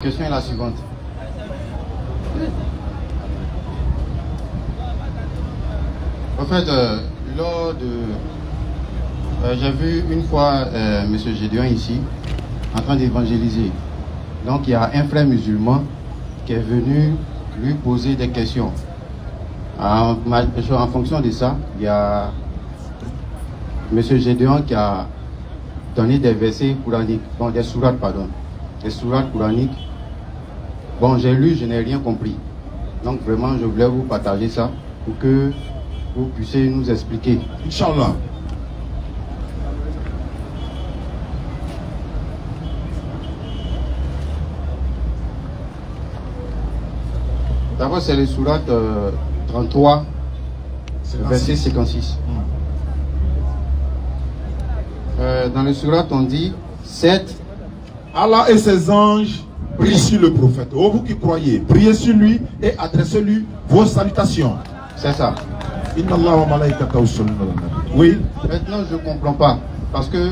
La question est la suivante. En fait, lors de... j'ai vu une fois M. Gédéon ici, en train d'évangéliser. Donc il y a un frère musulman qui est venu lui poser des questions. En fonction de ça, il y a M. Gédéon qui a donné des versets coraniques, bon, des sourates, pardon, des sourates coraniques. Bon, j'ai lu, je n'ai rien compris. Donc vraiment, je voulais vous partager ça pour que vous puissiez nous expliquer. Inch'Allah. D'abord, c'est le sourate 33, verset 56. Dans le sourate, on dit 7. Allah et ses anges prient sur le prophète. Oh, vous qui croyez, priez sur lui et adressez-lui vos salutations. C'est ça. Inna Allah wa malaikatahu yusalluna ala nabi. Oui. Maintenant, je ne comprends pas. Parce que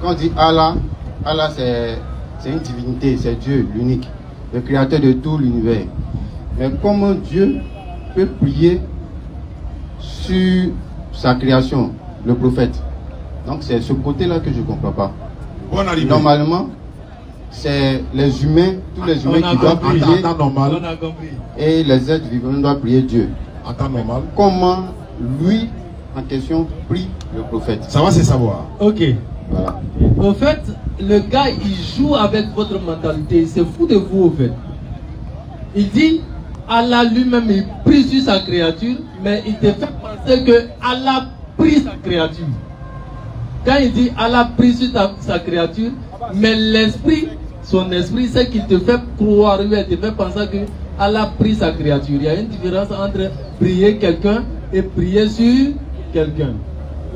quand on dit Allah, Allah c'est une divinité, c'est Dieu, l'unique, le créateur de tout l'univers. Mais comment Dieu peut prier sur sa création, le prophète? Donc c'est ce côté-là que je ne comprends pas. Bonne arrivée. Normalement, c'est les humains, tous les humains qui doivent prier. En temps normal. On a compris. Et les êtres vivants doivent prier Dieu. En temps normal. Comment lui, en question, prie le prophète? Ça va, c'est savoir. Ok. Voilà. Au fait, le gars, il joue avec votre mentalité. C'est fou de vous, au fait. Il dit, Allah lui-même, il prie sur sa créature, mais il te fait penser que Allah prie sa créature. Quand il dit Allah prie sur sa créature, mais l'esprit, son esprit, c'est qu'il te fait croire, il te fait penser que Allah prie sa créature. Il y a une différence entre prier quelqu'un et prier sur quelqu'un.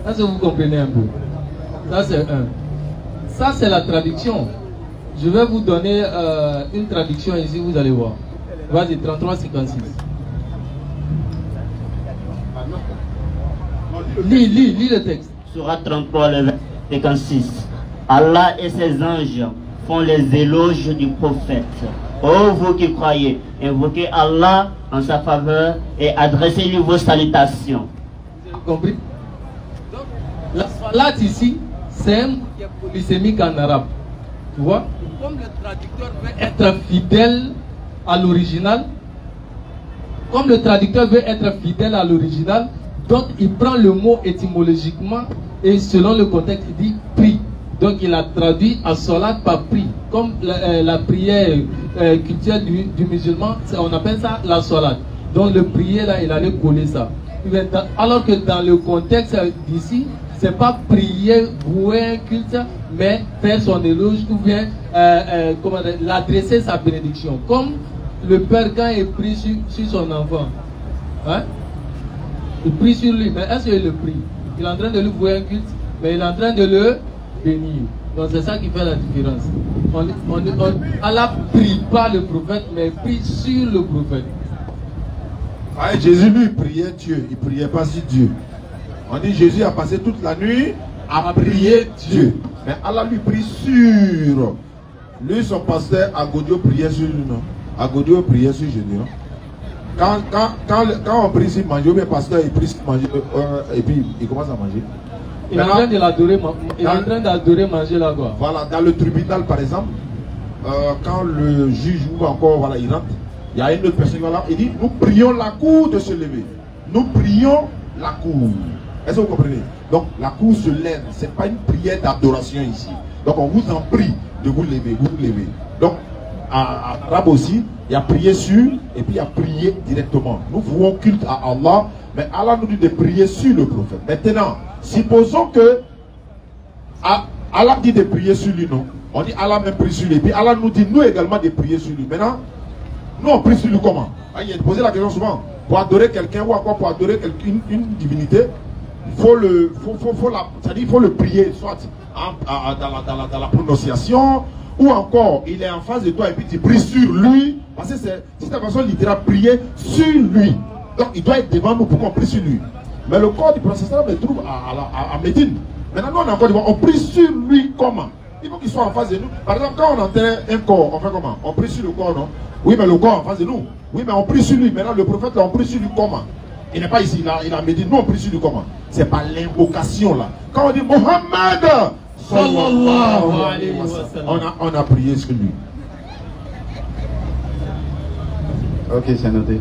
Est-ce que vous comprenez un peu? Ça c'est un. Ça c'est la traduction. Je vais vous donner une traduction ici, vous allez voir. Vas-y, 33-56. Lis le texte. Surat 33, le verset 56. Allah et ses anges font les éloges du prophète. Ô vous qui croyez, invoquez Allah en sa faveur et adressez-lui vos salutations. Vous avez compris? Donc, la salat ici, c'est un mot qui est polysémique en arabe. Tu vois? Comme le traducteur veut être fidèle à l'original, donc il prend le mot étymologiquement et selon le contexte, il dit prie. Donc il a traduit à salat par prie. Comme la prière culturelle du musulman, on appelle ça la salat. Donc le prier là, il allait coller ça. Alors que dans le contexte d'ici, c'est pas prier, vouer un culte, mais faire son éloge ou bien l'adresser sa bénédiction. Comme le père quand il prie sur son enfant. Hein? Il prie sur lui, mais est-ce qu'il le prie? Il est en train de lui vouer un culte, mais il est en train de le bénir. Donc c'est ça qui fait la différence. Allah ne prie pas le prophète, mais il prie sur le prophète. Ah, Jésus lui priait Dieu, il ne priait pas sur Dieu. On dit Jésus a passé toute la nuit à prier Dieu. Mais Allah lui prie sur. Lui, son pasteur, Agodio priait sur lui, non? Agodio priait sur Jésus, non? Quand on prie sur manger, le pasteur il prie sur manger et puis il commence à manger. Il est en train de l'adorer, il est en train d'adorer manger là quoi. Voilà, dans le tribunal par exemple, quand le juge ou encore voilà, il rentre, il y a une autre personne là, il dit nous prions la cour de se lever. Nous prions la cour. Est-ce que vous comprenez? Donc la cour se lève, ce n'est pas une prière d'adoration ici. Donc on vous en prie de vous lever, vous levez. Donc en arabe aussi, il y a prié sur et puis il y a prié directement. Nous vouons culte à Allah, mais Allah nous dit de prier sur le prophète. Maintenant, supposons que Allah dit de prier sur lui, non? On dit Allah même prie sur lui. Et puis Allah nous dit nous également de prier sur lui. Maintenant, nous on prie sur lui comment? Il a posé la question souvent. Pour adorer quelqu'un ou encore pour adorer une divinité, il faut le prier, soit dans la prononciation, ou encore il est en face de toi et puis tu pries sur lui. Parce que c'est ta façon littérale, prier sur lui. Donc il doit être devant nous pour qu'on prie sur lui. Mais le corps du prophète se trouve à Médine. Maintenant nous on est encore devant, on prie sur lui comment? Il faut qu'ils soient en face de nous. Par exemple, quand on enterre un corps, on fait comment? On prie sur le corps, non? Oui, mais le corps en face de nous. Oui, mais on prie sur lui. Maintenant, le prophète, là, on prie sur lui comment? Il n'est pas ici, il a médité. Nous, on prie sur lui comment? C'est pas l'invocation, là. Quand on dit Mohammed, sallallahu alayhi wa sallam, on a prié sur lui. Ok, c'est noté.